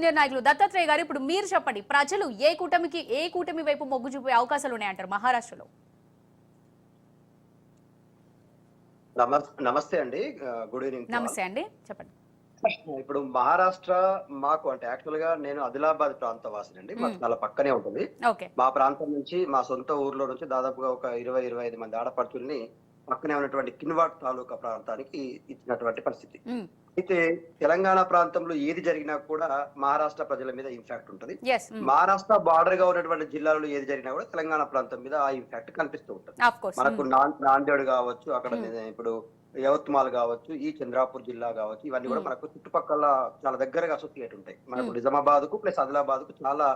Senior నాయకులు దత్తాత్రేయ గారు, ఇప్పుడు మీరు చెప్పండి, ప్రజలు ఏ కూటమి వైపు మొగ్గు చూపే అవకాశాలు ఉన్నాయంటారు మహారాష్ట్రలో? నమస్తే అండి. Good evening. నమస్తే అండి, చెప్పండి. ఇప్పుడు మహారాష్ట్ర మాకు అంటే యాక్చువల్ గా నేను ఆదిలాబాద్ ప్రాంత వాసినండి. మాకు చాలా పక్కనే ఉంటుంది. ఓకే. మా ప్రాంతం నుంచి మా సొంత ఊర్లో నుంచి దాదాపుగా ఒక 20-25 మంది ఆడపడుచుల్ని పక్కనే ఉన్నటువంటి కిన్వాడ్ తాలూకా ప్రాంతానికి ఇచ్చినటువంటి పరిస్థితి. అయితే తెలంగాణ ప్రాంతంలో ఏది జరిగినా కూడా మహారాష్ట్ర ప్రజల మీద ఇంపాక్ట్ ఉంటది. మహారాష్ట్ర బార్డర్ గా ఉన్నటువంటి జిల్లాలో ఏది జరిగినా కూడా తెలంగాణ ప్రాంతం మీద ఆ ఇంపాక్ట్ కనిపిస్తూ ఉంటుంది. మనకు నాందేడ్ కావచ్చు, అక్కడ ఇప్పుడు యవత్మాల్ కావచ్చు, ఈ చంద్రాపూర్ జిల్లా కావచ్చు, ఇవన్నీ కూడా మనకు చుట్టుపక్కల చాలా దగ్గరగా అసోసియేట్ ఉంటాయి. మనకు నిజామాబాద్ కు ప్లస్ ఆదిలాబాద్ కు చాలా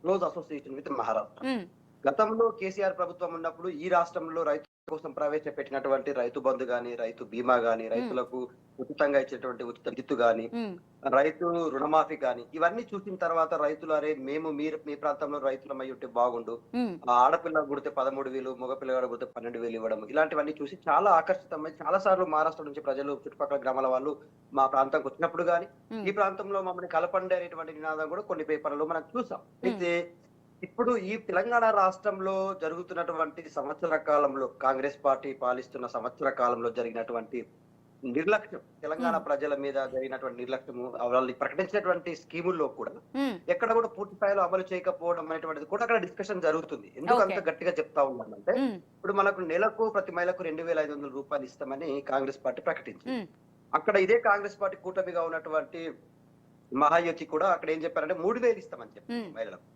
క్లోజ్ అసోసియేషన్ విత్ మహారాష్ట్ర. గతంలో కేసీఆర్ ప్రభుత్వం ఉన్నప్పుడు ఈ రాష్ట్రంలో రైతు కోసం ప్రవేశపెట్టినటువంటి రైతు బంధు గాని, రైతు బీమా గాని, రైతులకు ఉచితంగా ఇచ్చేటువంటి ఉచిత విద్యుత్ గాని, రైతు రుణమాఫీ గాని, ఇవన్నీ చూసిన తర్వాత రైతులు అరే మీ ప్రాంతంలో రైతులమై ఉంటే బాగుండు, ఆడపిల్ల గుడితే 13,000, మగ పిల్లగాడు గుడితే 12,000 ఇవ్వడం, ఇలాంటివన్నీ చూసి చాలా ఆకర్షితమై చాలా సార్లు మహారాష్ట్ర నుంచి ప్రజలు చుట్టుపక్కల గ్రామాల వాళ్ళు మా ప్రాంతానికి వచ్చినప్పుడు గాని, ఈ ప్రాంతంలో మమ్మల్ని కలపండి అనేటువంటి నినాదం కూడా కొన్ని పేపర్లలో మనం చూసాం. అయితే ఇప్పుడు ఈ తెలంగాణ రాష్ట్రంలో జరుగుతున్నటువంటి సంవత్సర కాలంలో కాంగ్రెస్ పార్టీ పాలిస్తున్న సంవత్సర కాలంలో జరిగినటువంటి నిర్లక్ష్యం, తెలంగాణ ప్రజల మీద జరిగినటువంటి నిర్లక్ష్యము, వాళ్ళు ప్రకటించినటువంటి స్కీముల్లో కూడా ఎక్కడ కూడా పూర్తి స్థాయిలో అమలు చేయకపోవడం అనేటువంటిది కూడా అక్కడ డిస్కషన్ జరుగుతుంది. ఎందుకు అంత గట్టిగా చెప్తా ఉన్నానంటే, ఇప్పుడు మనకు నెలకు ప్రతి మహిళకు 2,500 రూపాయలు ఇస్తామని కాంగ్రెస్ పార్టీ ప్రకటించింది. అక్కడ ఇదే కాంగ్రెస్ పార్టీ కూటమిగా ఉన్నటువంటి మహాయుతి కూడా అక్కడ ఏం చెప్పారంటే 3,000 ఇస్తామని చెప్పారు మహిళలకు.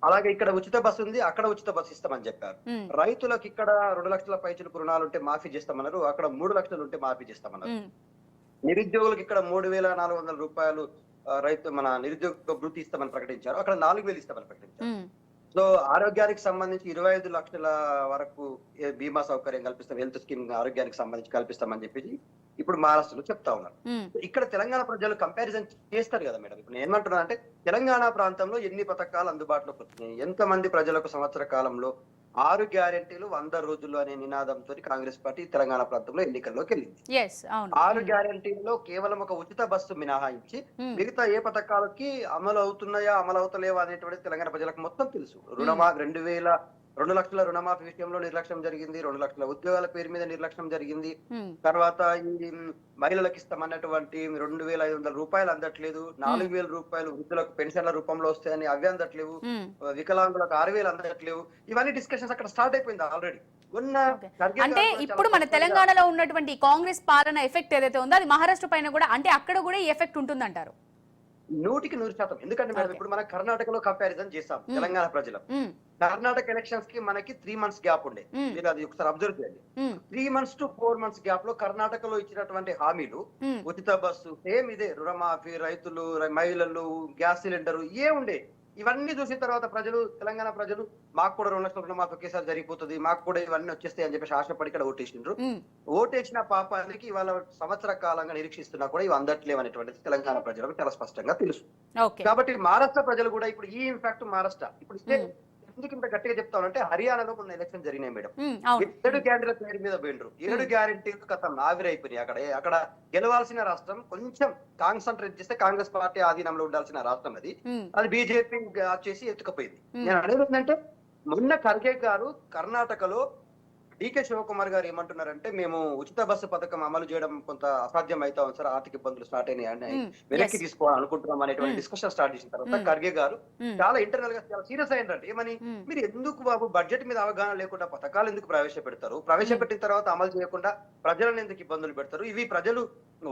అలాగే ఇక్కడ ఉచిత బస్సు ఉంది, అక్కడ ఉచిత బస్సు ఇస్తామని చెప్పారు. రైతులకు ఇక్కడ 2 లక్షల పైచులకు రుణాలు ఉంటే మాఫీ చేస్తామన్నారు, అక్కడ 3 లక్షలు ఉంటే మాఫీ చేస్తామన్నారు. నిరుద్యోగులకు ఇక్కడ 3,400 రూపాయలు మన నిరుద్యోగ భృతి ఇస్తామని ప్రకటించారు, అక్కడ 4,000 ఇస్తామని ప్రకటించారు. సో ఆరోగ్యానికి సంబంధించి 25 లక్షల వరకు బీమా సౌకర్యం కల్పిస్తాం, హెల్త్ స్కీమ్ ఆరోగ్యానికి సంబంధించి కల్పిస్తామని చెప్పేసి ఇప్పుడు మహారాష్ట్రలో చెప్తా ఉన్నారు. ఇక్కడ తెలంగాణ ప్రజలు కంపారిజన్ చేస్తారు కదా మేడం. ఇప్పుడు నేను ఏమంటున్నా అంటే, తెలంగాణ ప్రాంతంలో ఎన్ని పథకాలు అందుబాటులోకి వచ్చినాయి, ఎంతమంది ప్రజలకు సంవత్సర కాలంలో 6 గ్యారెంటీలు 100 రోజులు అనే నినాదంతో కాంగ్రెస్ పార్టీ తెలంగాణ ప్రాంతంలో ఎన్నికల్లోకి వెళ్ళింది. 6 గ్యారెంటీల్లో కేవలం ఒక ఉచిత బస్సు మినహాయించి మిగతా ఏ పథకాలకి అమలు అవుతున్నాయా అమలు అవుతలేవా అనేటువంటి తెలంగాణ ప్రజలకు మొత్తం తెలుసు. 2 లక్షల రుణమాఫీ విషయంలో నిర్లక్ష్యం జరిగింది, 2 లక్షల ఉద్యోగాల పేరు మీద నిర్లక్ష్యం జరిగింది. తర్వాత ఈ మహిళలకు ఇస్తామన్నటువంటి 2,500 రూపాయలు అందట్లేదు, 4,000 రూపాయలు వృద్ధులకు పెన్షన్ల రూపంలో వస్తాయని అవి అందట్లేవు, వికలాంగులకు 6,000 అందట్లేవు. ఇవన్నీ డిస్కషన్స్ అక్కడ స్టార్ట్ అయిపోయింది ఆల్రెడీ. అంటే ఇప్పుడు మన తెలంగాణలో ఉన్నటువంటి కాంగ్రెస్ పాలన ఎఫెక్ట్ ఏదైతే ఉందో అది మహారాష్ట్ర పైన కూడా, అంటే అక్కడ కూడా ఈ ఎఫెక్ట్ ఉంటుందంటారు? 100% ఎందుకంటే మేడం, ఇప్పుడు మనం కర్ణాటకలో కంపారిజన్ చేస్తాం తెలంగాణ ప్రజలు. కర్ణాటక ఎలక్షన్స్ కి మనకి 3 months గ్యాప్ ఉండే, మీరు అది ఒకసారి అబ్జర్వ్ చేయండి. 3 months to 4 months గ్యాప్ లో కర్ణాటకలో ఇచ్చినటువంటి హామీలు, ఉచిత బస్సు, సేమ్ ఇదే రుణమాఫీ, రైతులు, మహిళలు, గ్యాస్ సిలిండర్ ఏ ఉండే. ఇవన్నీ చూసిన తర్వాత ప్రజలు, తెలంగాణ ప్రజలు మాకు కూడా 2 లక్షల రుణమాఫీ ఒకేసారి జరిగిపోతుంది, మాకు కూడా ఇవన్నీ వచ్చేస్తాయి అని చెప్పేసి ఆశపడి ఇక్కడ ఓటేసిండ్రు. ఓటేసిన పాపానికి ఇవాళ సంవత్సర కాలంగా నిరీక్షిస్తున్నా కూడా ఇవి అందట్లేవు అనేటువంటిది తెలంగాణ ప్రజలకు చాలా స్పష్టంగా తెలుసు. కాబట్టి మహారాష్ట్ర ప్రజలు కూడా ఇప్పుడు ఈ ఇంపాక్ట్ మహారాష్ట్ర ఇప్పుడు ఎందుకు ఇంత గట్టిగా చెప్తానంటే, హర్యానాలో మొన్న ఎలక్షన్ జరిగినాయి మేడం. 7 క్యాండిడేట్ల పేరు మీద పోయినరు, 7 గ్యారెంటీలు కథం ఆవిరైపోయినాయి. అక్కడ గెలవాల్సిన రాష్ట్రం కొంచెం కాన్సన్ట్రేట్ చేస్తే కాంగ్రెస్ పార్టీ ఆధీనంలో ఉండాల్సిన రాష్ట్రం అది బీజేపీ చేసి ఎత్తుకపోయింది. నేను అనేది ఏంటంటే, మొన్న ఖర్గే గారు కర్ణాటకలో డీకే శివకుమార్ గారు ఏమంటున్నారంటే, మేము ఉచిత బస్సు పథకం అమలు చేయడం కొంత అసాధ్యం అవుతా ఉంది సార్, ఆర్థిక ఇబ్బందులు స్టార్ట్ అయినాయి, వెనక్కి తీసుకోవాలనుకుంటున్నాం అనేటువంటి డిస్కషన్ స్టార్ట్ చేసిన తర్వాత ఖర్గే గారు చాలా ఇంటర్నల్ గా చాలా సీరియస్ అయ్యారంటే, ఏమని, మీరు ఎందుకు బాబు బడ్జెట్ మీద అవగాహన లేకుండా పథకాలు ఎందుకు ప్రవేశపెడతారు, ప్రవేశపెట్టిన తర్వాత అమలు చేయకుండా ప్రజలను ఎందుకు ఇబ్బందులు పెడతారు, ఇవి ప్రజలు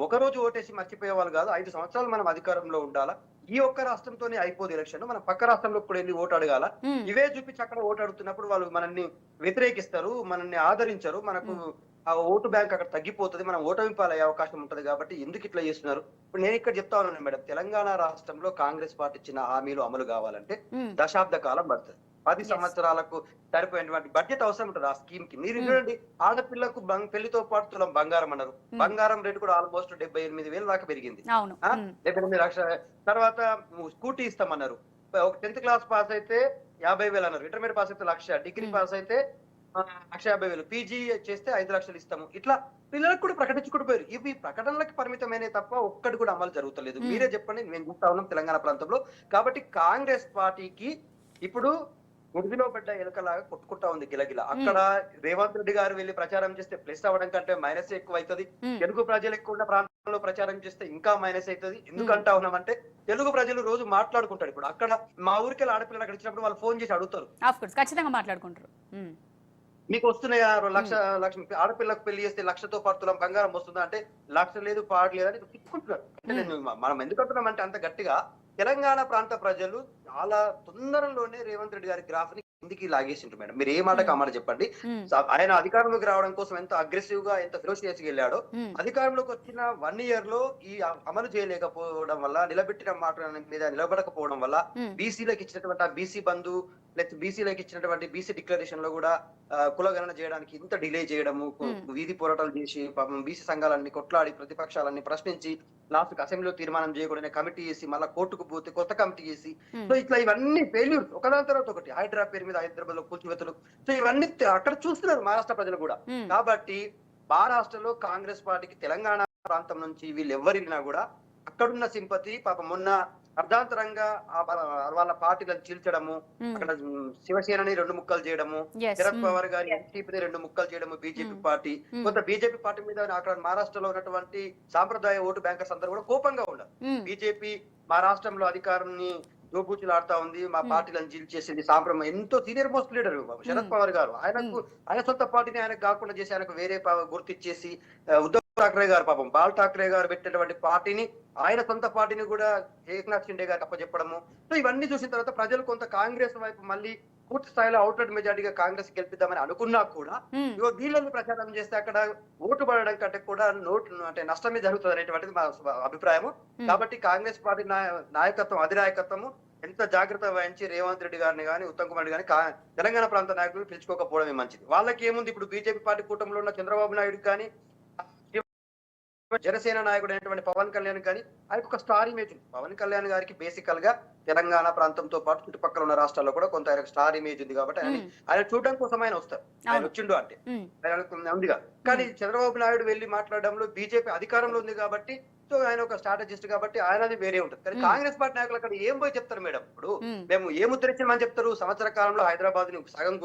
ఒక రోజు ఓటేసి మర్చిపోయే వాళ్ళు కాదు, 5 సంవత్సరాలు మనం అధికారంలో ఉండాలా, ఈ ఒక్క రాష్ట్రంతోనే అయిపోదు ఎలక్షన్, మనం పక్క రాష్ట్రంలో కూడా వెళ్ళి ఓటు అడగాల, ఇవే చూపించి అక్కడ ఓటు అడుగుతున్నప్పుడు వాళ్ళు మనల్ని వ్యతిరేకిస్తారు, మనల్ని ఆదరించరు, మనకు ఆ ఓటు బ్యాంక్ అక్కడ తగ్గిపోతుంది, మనం ఓటమి పాలయ్యే అవకాశం ఉంటది, కాబట్టి ఎందుకు ఇట్లా చేస్తున్నారు. ఇప్పుడు నేను ఇక్కడ చెప్తా ఉన్నాను మేడం, తెలంగాణ రాష్ట్రంలో కాంగ్రెస్ పార్టీ ఇచ్చిన హామీలు అమలు కావాలంటే దశాబ్ద కాలం పడుతుంది. 10 సంవత్సరాలకు సరిపోయినటువంటి బడ్జెట్ అవసరం ఉంటుంది ఆ స్కీమ్ కి. మీరు చూడండి, ఆడపిల్లకు పెళ్లితో పాటు తులం బంగారం అన్నారు, బంగారం రేటు కూడా ఆల్మోస్ట్ 78,000 దాకా పెరిగింది, 78 లక్షల. తర్వాత స్కూటీ ఇస్తామన్నారు, 10th క్లాస్ పాస్ అయితే 50,000 అన్నారు, ఇంటర్మీడియట్ పాస్ అయితే 1,00,000, డిగ్రీ పాస్ అయితే 1,50,000 పీజీ చేస్తే 5 లక్షలు ఇస్తాము. ఇట్లా పిల్లలకు కూడా ప్రకటించుకుంటూ పోయారు. ఇవి ప్రకటనలకు పరిమితమైనవి తప్ప ఒక్కటి కూడా అమలు జరుగుతలేదు. మీరే చెప్పండి, మేము చూస్తా ఉన్నాం తెలంగాణ ప్రాంతంలో. కాబట్టి కాంగ్రెస్ పార్టీకి ఇప్పుడు గుడిలో పడ్డ ఎలకలాగా కొట్టుకుంటా ఉంది గిలగిల. అక్కడ రేవంత్ రెడ్డి గారు వెళ్లి ప్రచారం చేస్తే ప్లస్ అవ్వడం కంటే మైనస్ ఎక్కువ అవుతుంది. తెలుగు ప్రజలు ఎక్కువ ఉన్న ప్రాంతంలో ప్రచారం చేస్తే ఇంకా మైనస్ అవుతుంది. ఎందుకంటా ఉన్నామంటే తెలుగు ప్రజలు రోజు మాట్లాడుకుంటారు. ఇప్పుడు అక్కడ మా ఊరికి ఆడపిల్లలు అక్కడ ఇచ్చినప్పుడు వాళ్ళు ఫోన్ చేసి అడుగుతారు, ఖచ్చితంగా మాట్లాడుకుంటారు. మీకు వస్తున్నాయా 1,00,000 ఆడపిల్లకు పెళ్లి చేస్తే 1,00,000తో పాటు తులం బంగారం వస్తుందా అంటే 1,00,000 లేదు, పాడు లేదని తిట్టుకుంటున్నారు. అంటే నేను మనం ఎందుకు అంటున్నామంటే అంత గట్టిగా తెలంగాణ ప్రాంత ప్రజలు చాలా తొందరలోనే రేవంత్ రెడ్డి గారి గ్రాఫ్ ని కిందికి లాగేసిండ్రు మేడం. మీరు ఏ మాటకు ఆ మాట చెప్పండి. ఆయన అధికారంలోకి రావడం కోసం ఎంత అగ్రెసివ్ గా ఎంత ఫిరోషియస్ గా వెళ్ళాడో, అధికారంలోకి వచ్చిన 1 year లో ఈ అమలు చేయలేకపోవడం వల్ల, నిలబెట్టిన మాట మీద నిలబడకపోవడం వల్ల బీసీలకు ఇచ్చినటువంటి ఆ బీసీ బంధు లేకపోతే బీసీలకు ఇచ్చినటువంటి బీసీ డిక్లరేషన్ లో కూడా కులగణన చేయడానికి ఇంత డిలే చేయడము, వీధి పోరాటాలు చేసి పాపం బీసీ సంఘాలన్నీ కొట్లాడి ప్రతిపక్షాలన్నీ ప్రశ్నించి లాస్ట్ అసెంబ్లీలో తీర్మానం చేయకూడనే కమిటీ చేసి మళ్ళీ కోర్టుకు పోతే కొత్త కమిటీ చేసి, సో ఇట్లా ఇవన్నీ ఫెయిల్యూర్స్ ఒకదాని తర్వాత ఒకటి. హైడ్రా పేరు మీద హైదరాబాద్ లో కూల్చివేతలు, సో ఇవన్నీ అక్కడ చూస్తున్నారు మహారాష్ట్ర ప్రజలు కూడా. కాబట్టి మహారాష్ట్రలో కాంగ్రెస్ పార్టీకి తెలంగాణ ప్రాంతం నుంచి వీళ్ళు ఎవరినా కూడా అక్కడున్న సింపతి పాపం మొన్న అర్ధాంతరంగా వాళ్ళ పార్టీలను చీల్చడము, అక్కడ శివసేనని 2 ముక్కలు చేయడము, శరద్ పవార్ గారి ఎన్సీపీని 2 ముక్కలు చేయడము, బీజేపీ పార్టీ కొంత బీజేపీ పార్టీ మీద అక్కడ మహారాష్ట్రలో ఉన్నటువంటి సాంప్రదాయ ఓటు బ్యాంకర్స్ అందరూ కూడా కోపంగా ఉన్నారు. బీజేపీ మా రాష్ట్రంలో అధికారాన్ని దోబూచులాడుతా ఉంది, మా పార్టీలను చీల్చేసింది. సాంప్రదాయం ఎంతో senior most leader Sharad Pawar గారు, ఆయన సొంత పార్టీని ఆయనకు కాకుండా చేసి ఆయనకు వేరే గుర్తిచ్చేసి, ఉద్ధవ్ ఠాక్రే గారు పాపం బాల్ ఠాక్రే గారు పెట్టినటువంటి పార్టీని ఆయన సొంత పార్టీని కూడా ఏక్నాథ్ షిండే గారికి అప్పచెప్పడము. సో ఇవన్నీ చూసిన తర్వాత ప్రజలు కొంత కాంగ్రెస్ వైపు మళ్ళీ పూర్తి స్థాయిలో అవుట్లెట్ మెజార్టీగా కాంగ్రెస్ గెలిపిద్దామని అనుకున్నా కూడా ఇగో వీళ్ళని ప్రచారం చేస్తే అక్కడ ఓటు పడడం కంటే కూడా అంటే నష్టమే జరుగుతుంది అనేటువంటిది మా అభిప్రాయం. కాబట్టి కాంగ్రెస్ పార్టీ నాయకత్వం అధినాయకత్వము ఎంత జాగ్రత్త వహించి రేవంత్ రెడ్డి గారిని కానీ ఉత్తమ్ కుమార్ రెడ్డి కానీ తెలంగాణ ప్రాంత నాయకులు పిలుచుకోకపోవడమే మంచిది. వాళ్ళకి ఏముంది, ఇప్పుడు బీజేపీ పార్టీ కూటమిలో ఉన్న చంద్రబాబు నాయుడు కానీ జనసేన నాయకుడు అయినటువంటి పవన్ కళ్యాణ్ కానీ ఆయనకు ఒక స్టార్ ఇమేజ్ ఉంది. పవన్ కళ్యాణ్ గారికి బేసికల్ గా తెలంగాణ ప్రాంతంతో పాటు చుట్టుపక్కల ఉన్న రాష్ట్రాల్లో కూడా కొంత ఆయనకు స్టార్ ఇమేజ్ ఉంది. కాబట్టి ఆయన చూడడం కోసం ఆయన వస్తారు, ఆయన వచ్చిండు అంటే ఉందిగా. కానీ చంద్రబాబు నాయుడు వెళ్లి మాట్లాడడంలో బీజేపీ అధికారంలో ఉంది కాబట్టి, సో ఆయన ఒక స్ట్రాటజిస్ట్ కాబట్టి ఆయనది వేరే ఉంటుంది. కానీ కాంగ్రెస్ పార్టీ నాయకులు అక్కడ ఏం పోయి చెప్తారు మేడం? ఇప్పుడు మేము ఏ ముద్రించమని చెప్తారు? సంవత్సర కాలంలో హైదరాబాద్ ని సగం